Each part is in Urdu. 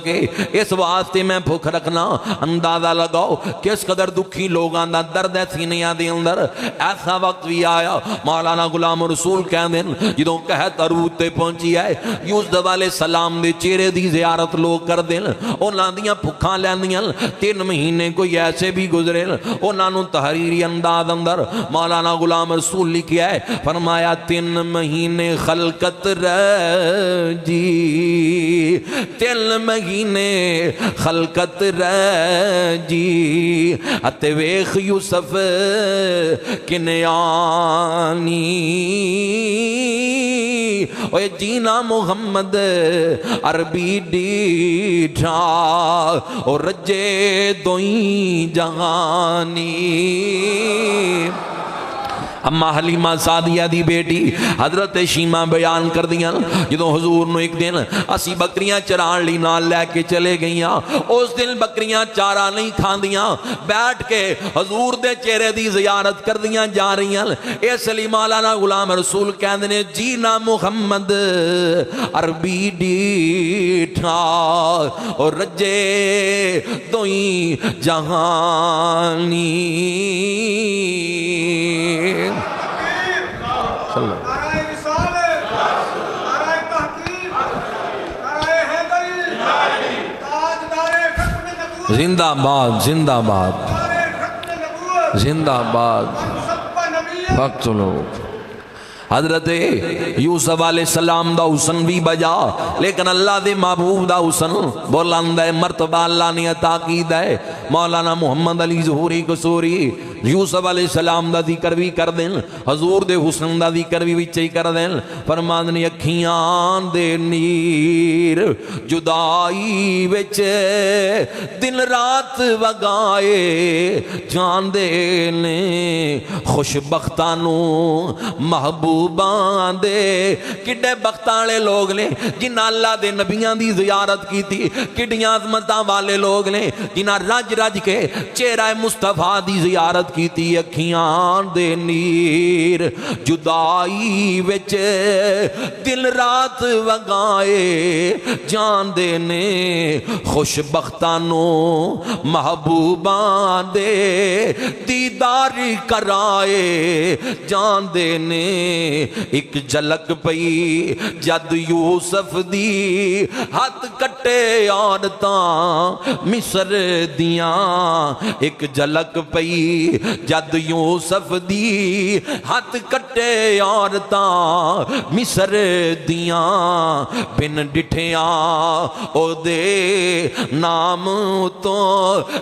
سکے، اس واسطے میں بھوک رکھنا۔ اندازہ لگاؤ کس قدر دکھی لوگاں دا درد ہے سینیاں دے اندر۔ ایسا وقت بھی آیا مولانا غلام رسول کہندے جدوں قحط عروج تے پہنچی ہے، یوسف علیہ السلام دے چہرے دی زیارت لوگ کر دین، انہاں دیاں بھکھاں لیندیاں 3 مہینے کوئی ایسے بھی گزرے، انہاں نوں تحریری انداز اندر مولانا غلام رسول لکھیا ہے، فرمایا 3 مہینے خلقت رہ جی، 3 مہینے خلقت رہ جی، اتے ویخ یوسف کنیانی، اوے جینا محمد عربی ڈیٹھا اور رجے دوئیں جہانی۔ اما حلیمہ سعدیہ دی بیٹی حضرت شیمہ بیان کر دیا جدو حضور نو ایک دن اسی بکریاں چران لی نال لے کے چلے گئیاں، اس دن بکریاں چارہ نہیں کھان دیاں، بیٹھ کے حضور دے چہرے دی زیارت کر دیاں جا رہی ہیں۔ اس لیے مولانا غلام رسول کہندے جینا محمد عربی ڈیٹھا اور رجے دوئیں جہانی۔ زندہ باد زندہ باد زندہ باد وقت لوگ۔ حضرت یوسف علیہ السلام دا حسن بھی بجا، لیکن اللہ دے محبوب دا حسن بلند ہے، مرتبہ اللہ نے عطا کیتا ہے۔ مولانا محمد علی ظہوری قصوری یوسف علیہ السلام دا ذکر بھی کر دیں، حضور دے حسن دا ذکر بھی وچے ہی کر دیں۔ فرماندے اکھیاں دے نیر جدائی وچ دن رات وگائے جاندے نے، خوش بختانوں محبوباں دے کڈے بختانے لوگ نے جنہاں اللہ دے نبیاں دی زیارت کی تھی، کڈیاں عظمتاں والے لوگ نے جنہاں رج رج کے چہرہ مصطفیٰ دی زیارت کی تھی۔ اکھیاں دے نیر جدائی وچ دل رات وگائے جان دے نے، خوش بختانوں محبوباں دے دیدار کرائے جان دے نے۔ ایک جھلک پئی جد یوسف دی ہاتھ کٹے عورتاں مصر دیاں، ایک جھلک پئی جد یوسف دی ہاتھ کٹے عورتاں مصر دیاں، بن ڈٹھیاں او دے نام تو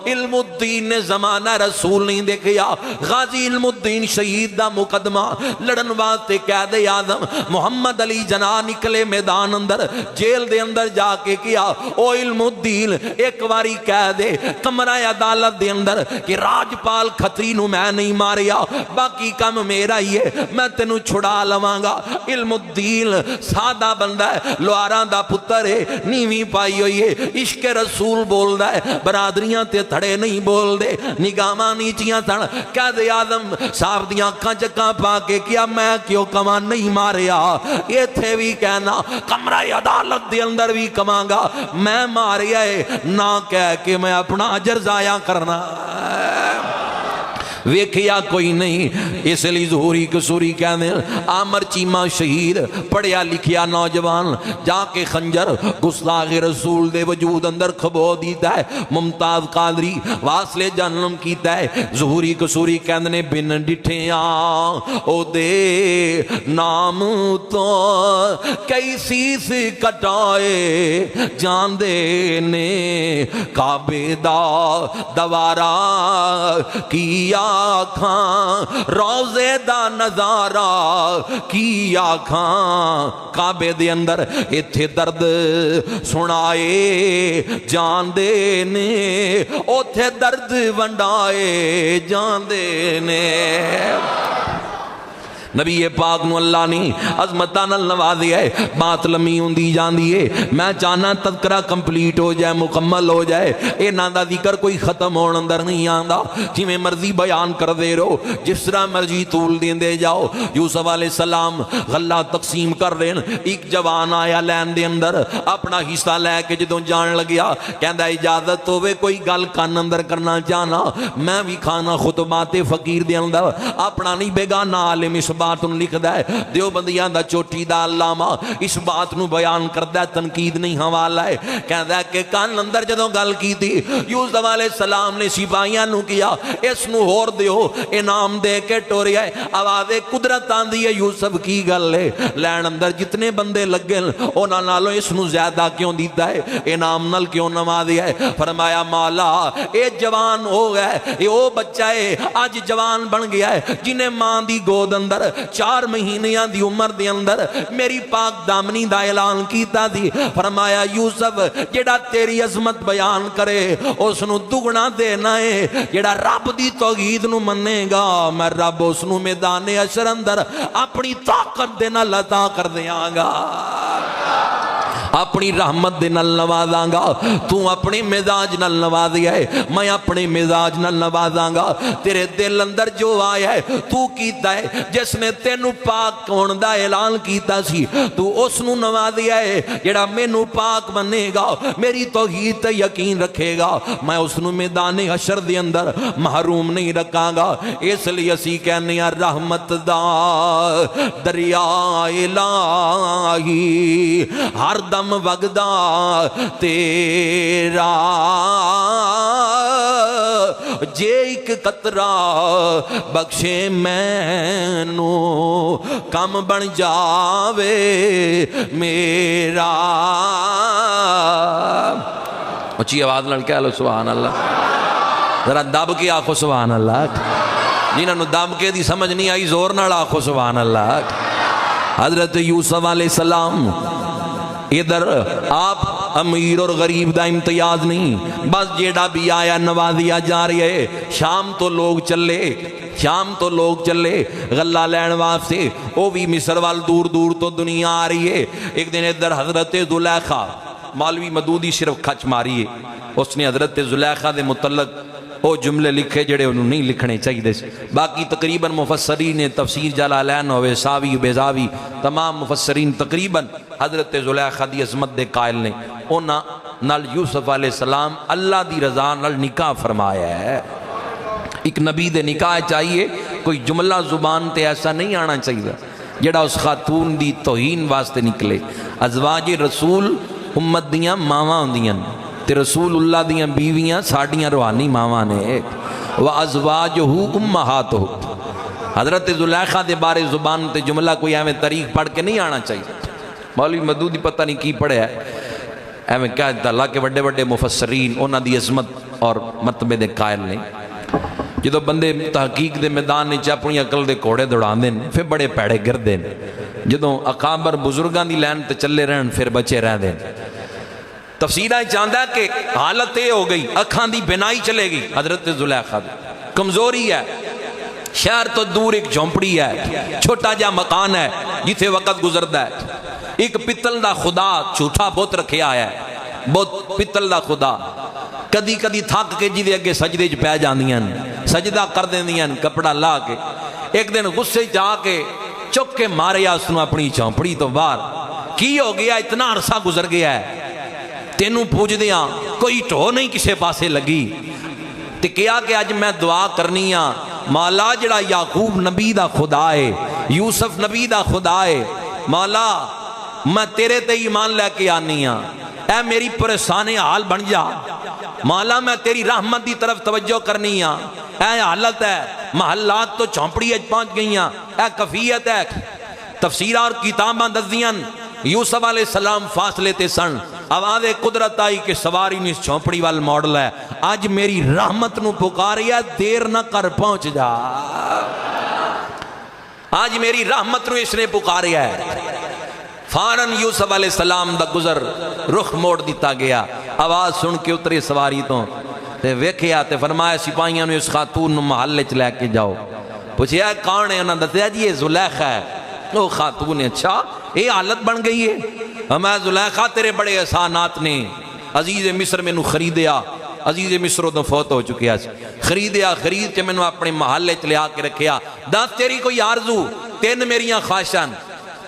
علم الدین نے زمانہ رسول نہیں دیکھیا، غازی علم الدین شہید دا مقدمہ لڑن واسطے قائد اعظم محمد علی جناح نکلے میدان اندر، جیل دے اندر جا کے کیا او علم الدین ایک واری کہہ دے کمرہ عدالت دے اندر کہ راجپال کھتری نو میں نہیں ماریا، باقی کم میرا ہی ہے، میں تینوں چھڑا لواں گا۔ علم الدین سادہ بندہ ہے، لواراں دا پتر ہے، نیویں پائی ہوئی ہے، عشق رسول بول دا ہے، برادریاں تے تھڑے نہیں بول دے، نگاہاں نیچیاں تھڑ۔ قائد اعظم صاحب دیاں اکھاں چکاں پا کے کیا میں کیوں کمان نہیں ماریا، یہ تھے بھی کہنا کمرہ عدالت دے اندر بھی کماں گا میں ماریا ہے، نہ کہہ کے میں اپنا اجر ضائع کرنا ویکھیا کوئی نہیں۔ اس لیے ظہوری قصوری کہنے عامر چیمہ شہید پڑھیا لکھیا نوجوان جا کے خنجر گستاخ رسول دے وجود اندر کھبو دیتا ہے، ممتاز قادری واصل جنم کیتا ہے۔ ظہوری قصوری کہنے بن ڈٹھیاں او دے نام تو کئی سیس کٹائے جان دے نے، کعبے دا دوارا کیا آکھاں روزے دا نظارہ کی آکھاں، کعبے دے اندر ایتھے درد سنائے جان دے نے، اوتھے درد ونڈائے جان دے نے۔ نبی پاک نو اللہ نے عظمتاں نال نوازیا ہے. بات لمبی ہوندی جاندی ہے، میں چاہنا تذکرہ کمپلیٹ ہو جائے، مکمل ہو جائے. انہاں دا ذکر کوئی ختم ہون اندر نہیں آندا، جویں مرضی بیان کر دے رہو، جس طرح مرضی طول دیندے جاؤ. یوسف علیہ السلام غلہ تقسیم کر رہے ہیں. ایک جوان آیا لین دے اندر، اپنا حصہ لے کے جدوں جان لگیا کہندا اجازت ہوے کوئی گل کان اندر کرنا چاہنا، میں بھی کھانا خطبات فقیر دے اندر اپنا نہیں بیگانہ عالم اس بات نو لکھدا ہے. دیوبندیاں دا چوٹی دا علامہ اس بات نو بیان کردا ہے، تنقید نہیں حوالہ ہے. کہندا ہے کہ کان اندر جدوں گل کیتی یوسف علیہ السلام نے سپاہیاں نو کیا اس نو ہور دیو انعام دے کے ٹوریا ہے. آواز قدرت آندی ہے یوسف کی گل ہے، لین اندر جتنے بندے لگے انہاں نالوں اس نو زیادہ کیوں دیتا ہے، انعام نال کیوں نوازیا ہے؟ فرمایا مولا اے جوان ہو گئے، اے او بچہ ہے آج جوان بن گیا ہے جنہیں ماں دی گود اندر 4 مہینیاں دی عمر دے اندر میری پاک دامنی دا اعلان کیتا دی. فرمایا یوسف جڑا تیری عظمت بیان کرے اس نو دگنا دینا ہے، جڑا رب دی توحید نو منے گا میں رب اس نو میدان حشر اندر اپنی طاقت دے نال عطا کر دیاں گا، اپنی رحمت دے نال نوازاں گا. تو اپنے مزاج نال نوازیا ہے، میں اپنے مزاج نال نوازاں گا. تیرے دل اندر جو آیا ہے تو کیتا ہے، جس نے تینو پاک ہون دا اعلان کیتا سی تو اس نو نوازیا ہے. جڑا مینوں پاک بنے گا، میری توحید تے یقین رکھے گا، میں اس نو میدان حشر دے اندر محروم نہیں رکھاں گا. اس لیے اسی کہنے ہیں رحمت دا دریا الہی ہر دم وگدا تیرا، جے ایک قطرہ بخشے مینوں کم بن جاوے میرا. اچھی آواز نال کہہ لو سبحان اللہ، ذرا دب کے آخو سبحان اللہ. جنہاں نو دب کے دی سمجھ نہیں آئی زور نال آخو سبحان اللہ. حضرت یوسف علیہ السلام ادھر آپ امیر اور غریب دا امتیاز نہیں، بس جیڑا بھی آیا نوازیا جا رہی ہے. شام تو لوگ چلے غلہ لین واسطے، وہ بھی مصر وال دور دور تو دنیا آ رہی ہے. ایک دن ادھر حضرت زلیخا، مولوی مدودی صرف کھچ ماری ہے، اس نے حضرت زلیخا دے متعلق وہ جملے لکھے جڑے انہوں نہیں لکھنے چاہیے. باقی تقریباً مفسرین تفسیر جلالین ہوئے ساوی بیزاوی تمام مفسرین تقریباً حضرت زلیخا دی عظمت دے قائل نے. انہاں نال یوسف علیہ السلام اللہ دی رضا نال نکاح فرمایا ہے. ایک نبی دے نکاح چاہیے کوئی جملہ زبان تے ایسا نہیں آنا چاہیے جڑا اس خاتون دی توہین واسطے نکلے. ازواج رسول امت دیاں ماواں ہوندیاں تے رسول اللہ دیاں بیویاں ساڑیاں روحانی ماواں نے. وَأَزْوَاجُهُ أُمَّهَاتُهُ. حضرت زلیخا دے بارے زبان تے جملہ کوئی ایویں تاریخ پڑھ کے نہیں آنا چاہیے. مولوی مدودی پتہ نہیں کی پڑھے ہے ایویں کہہ دیتا. اللہ کے بڑے بڑے مفسرین انہاں دی عظمت اور مرتبے دے قائل نے. جدو بندے تحقیق دے میدان نے اپنی عقل دے کوڑے دوڑان دیں پھر بڑے پیڑے گر دیں. جدو اکابر بزرگان دی لین تے چلے رہن پھر بچے رہ دیں. تفسیرہ چاندہ ہے کہ حالت یہ ہو گئی اکھاں دی بنائی چلے گی. حضرت زلیخا کمزوری ہے، شہر تو دور ایک جھونپڑی ہے، چھوٹا جا مکان ہے جتھے وقت گزردا ہے. ایک پتل دا خدا جھوٹا بت رکھے آیا ہے، بت پتل دا خدا. کدی کدی تھک کے جی دے اگے سجدے چ پہ جاندیاں، سجدہ کر دیندیاں کپڑا لا کے. ایک دن غصے جا کے چک کے ماریا اس نے اپنی جھونپڑی تو باہر. کی ہو گیا؟ اتنا عرصہ گزر گیا ہے، تینوں پوچھ دیاں کوئی ٹھو نہیں کسے پاسے لگی. تے کیا کہ اج میں دعا کرنی ہاں مولا جڑا یعقوب نبی دا خدا ہے، یوسف نبی دا خدا ہے، مولا میں تیرے تے ایمان لے کے آنی ہاں، اے میری پریشان حال بن جا. مولا میں تیری رحمت دی طرف توجہ کرنی ہاں. اے حالت ہے محلات تو جھونپڑی اج پہنچ گئی ہیں، اے کفیت ہے. تفسیرہ اور کتاباں دزدیاں یوسف علیہ السلام فاصلے تے سن. آواز قدرت آئی کہ سواری نہیں اس جھونپڑی وال ماڈل ہے، آج میری رحمت نو پکاریا دیر نہ کر پہنچ جا. آج میری رحمت نو اس نے پکاریا ہے. فوراً یوسف علیہ السلام دا گزر رخ موڑ دیتا گیا. آواز سن کے اترے سواری تو تے ویکھیا تے فرمایا سپاہیاں نے اس خاتون نو محلے چ لے کے جاؤ. پوچھیا کون ہے؟ انہوں نے دسیا جی یہ زلیخا ہے۔ وہ خاتون نے اچھا یہ حالت بن گئی ہے؟ میں زلیخا تیرے بڑے احسانات نے، عزیز مصر میں خریدیا، عزیز مصر ادو فوت ہو چکیا، خریدیا، خرید کے میں اپنے محلے چ لیا کے رکھیا۔ دس تیری کوئی آرزو؟ تین میریاں خواہشاں،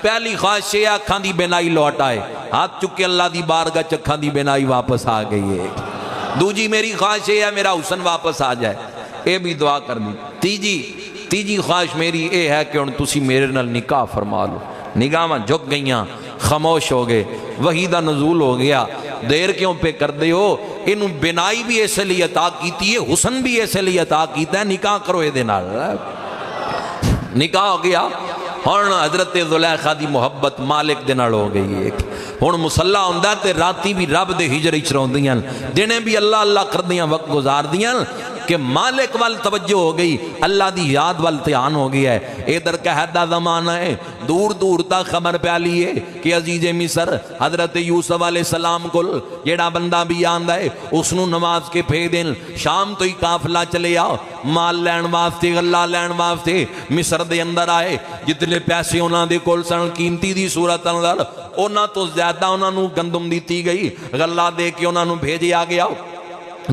پہلی خواہش ہے اکھاں دی بینائی لوٹ آئے، ہاتھ چکے اللہ دی بارگاہ چ اکھاں دی بینائی واپس آ گئی ہے۔ دوجی میری خواہش ہے میرا حسن واپس آ جائے، اے بھی دعا کرنی۔ تیجی خواہش میری اے ہے کہ ان تسی میرے نال نکاح فرما لو۔ نگاہاں جھک گئیاں، خاموش ہو گئے، وحی دا نزول ہو گیا۔ دیر کیوں پہ کر دے ہو؟ انہوں بینائی بھی ایسے لیے عطا کیتی ہے، حسن بھی ایسے لیے عطا کیتا ہے، نکاح کرو اے دے نال۔ نکاح ہو گیا، ہن حضرت زلیخا دی محبت مالک دے نال ہو گئی ہے۔ ہن مصلا ہوندا تے راتی بھی رب دے ہجر وچ روندیاں، دنے بھی اللہ اللہ کردیاں وقت گزاردیاں کہ مالک وال توجہ ہو گئی، اللہ دی یاد وال دھیان ہو گیا ہے۔ ادھر قحط دا زمانہ ہے، دور دور تک خبر پھیلی ہے کہ عزیز مصر حضرت یوسف علیہ السلام کو جیڑا بندہ بھی آندا ہے اس نو نواز کے بھیجن، شام تو ہی قافلہ چلے آؤ مال لین واسطے، غلہ لین واسطے مصر دے اندر آئے۔ جتنے پیسے انہاں دے کول سن قیمتی دی صورت اندر، انہاں تو زیادہ انہاں نو گندم دیتی گئی، غلہ دے کے انہاں نو بھیجیا گیا۔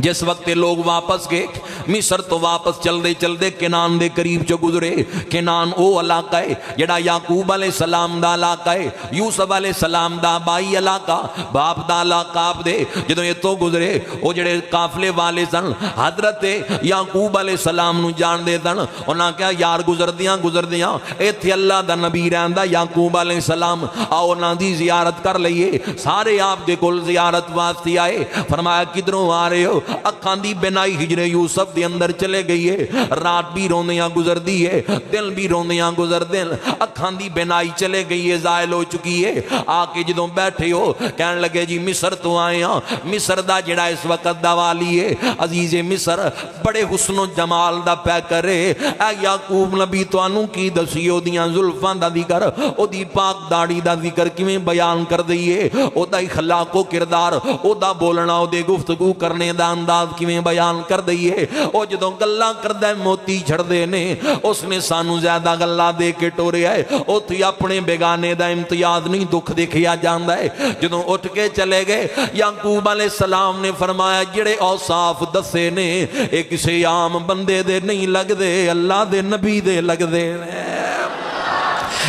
جس وقت لوگ واپس گئے مصر تو واپس چل دے کنان دے قریب جو گزرے۔ کنان او علاقہ ہے جڑا یعقوب علیہ السلام دا علاقہ ہے، یوسف علیہ السلام دا بائی علاقہ، باپ دا علاقہ آپ دے۔ جدوں یہ تو گزرے او جڑے قافلے والے سن حضرت یعقوب علیہ السلام نو جان دے سن، انہاں کہا یار گزردیاں ایتھے اللہ دا نبی رہندا یعقوب علیہ السلام، آؤ انہاں دی زیارت کر لئیے۔ سارے آپ دے کول زیارت واسطے آئے۔ فرمایا کدھروں آ رہے ہو؟ اکھاں دی بینائی ہجر یوسف دے اندر چلے گئی ہے، رات بھی روندیاں گزر دی ہے، دل بھی روندیاں گزر دل، اکھاں دی بینائی چلے گئی ہے، زائل ہو چکی ہے۔ آ کے جدوں بیٹھے ہو کہنے لگے جی مصر تو آئے ہاں، مصر دا جڑا اس وقت دا والی ہے عزیز مصر بڑے حسن و جمال دا پہ کرے۔ اے یعقوب نبی تو انو کی دسی او دیاں زلفاں دا ذکر، او دی پاک داڑھی دا ذکر کیویں بیان کر دئیے، او دا اخلاق و کردار، او دا بولنا، او دے گفتگو کرنے دا انداز کیویں بیان کر دئیے۔ او جدوں گلاں کردے موتی چھڑ دے نے، اس نے سانو زیادہ گلاں دے کے ٹوریا ہے۔ او تھی اپنے بیگانے دا امتیاز نہیں دکھ دیکھیا جاندا ہے۔ جدوں اٹھ کے چلے گئے یعقوب علیہ السلام نے فرمایا جڑے اوصاف دسے نے اے کسی عام بندے دے نہیں لگ دے، اللہ دے نبی دے لگ دے۔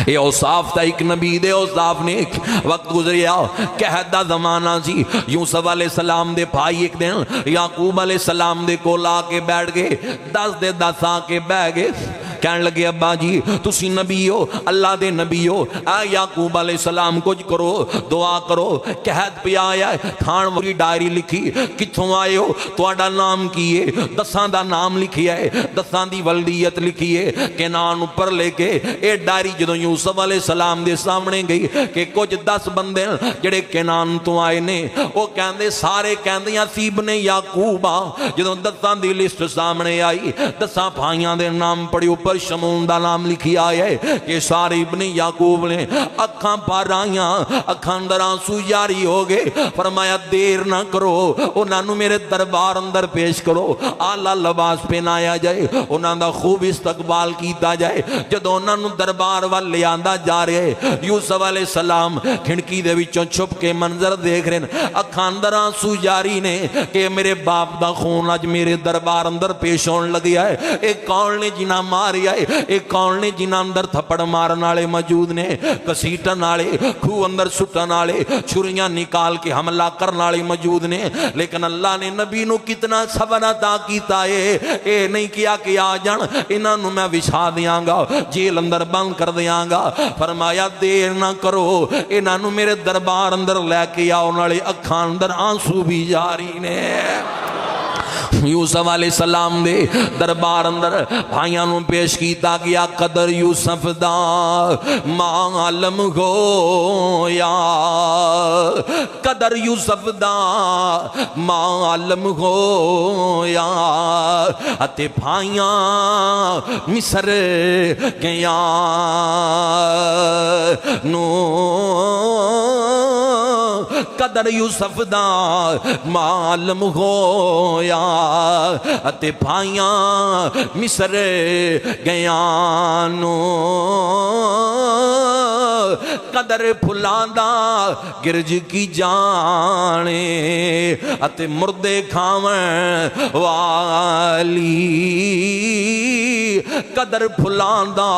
یہ اوصاف تا ایک نبی دے اوصاف نے ایک وقت گزریا، قحط دا زمانہ سی۔ یوسف علیہ السلام دے بھائی ایک دن یعقوب علیہ السلام دے کول آ کے بیٹھ گئے، 10 آ کے بیٹھ گئے۔ کہنے لگے ابا جی تسی نبی ہو، اللہ دے نبی ہو، اے یعقوب علیہ السلام کچھ کرو، دعا کرو۔ قحط پہ آیا ہے، تھان وری ڈائری لکھی، کتھوں آئے ہو، تواڈا نام کی ہے، 10 دا نام لکھیا ہے، 10 دی ولدیت لکھی ہے، کنان اوپر لے کے اے ڈائری جدوں یوسف علیہ السلام دے سامنے گئی کہ کچھ 10 بندے جڑے کنان تو آئے نے، وہ کہندے سارے کہندیاں سی ابن یعقوب۔ جدوں 10 دی لسٹ سامنے آئی، 10 بھائیاں دے نام پڑھی، اوپر شمون دا نام لکھی آیا ہے کہ سارے ابن یعقوب نے اکھاں پر آئیاں، اکھاں اندر آنسو جاری ہو گئے۔ فرمایا دیر نہ کرو، انہاں نو میرے دربار اندر پیش کرو، اعلیٰ لباس پہنایا جائے، انہاں دا خوب استقبال کیتا جائے۔ جدوں انہاں نو دربار وال لے آندا جا رہے، یوسف علیہ السلام کھڑکی دے وچوں چھپ کے منظر دیکھ رہے، اکھاں اندر آنسو جاری نے کہ میرے باپ دا خون اج میرے دربار اندر پیش ہون لگیا ہے۔ ایک کون نے جنہ مار ایک کون نے جنہ اندر تھپڑ مارن والے موجود نے، کسیٹن والے، کھو اندر سٹن والے، چھریاں نکال کے حملہ کرن والے موجود نے۔ لیکن اللہ نے نبی نو کتنا صبر عطا کیتا ہے، اے نہیں کیا کہ آ جان انہاں نو میں وچھا دیاں گا، جیل اندر بند کر دیاں گا۔ فرمایا دیر نہ کرو، انہاں نو میرے دربار اندر لے کے آؤ، نالے اکھاں اندر آنسو بھی جاری نے۔ یوسف علیہ السلام دے دربار اندر بھائیاں نو پیش کیتا گیا، قدر یوسف دا معلوم ہو یا، قدر یوسف دا معلوم ہو یا، اتے بھائیاں مصر گیا نو قدر یوسف دا معلوم ہویا اتے بھائیاں مصر گیانو قدر پھلاندا گرج کی جانے اتے مردے کھاون والی قدر پھلاندا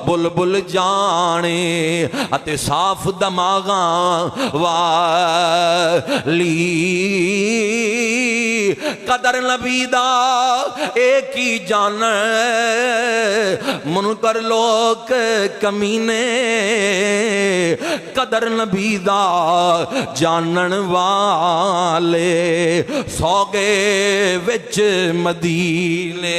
بلبل جانے اتے صاف دماغاں والی قدر نبی دا ایک ہی جان منکر لوگ کمینے قدر نبی دا جانن والے سوگے وچ مدینے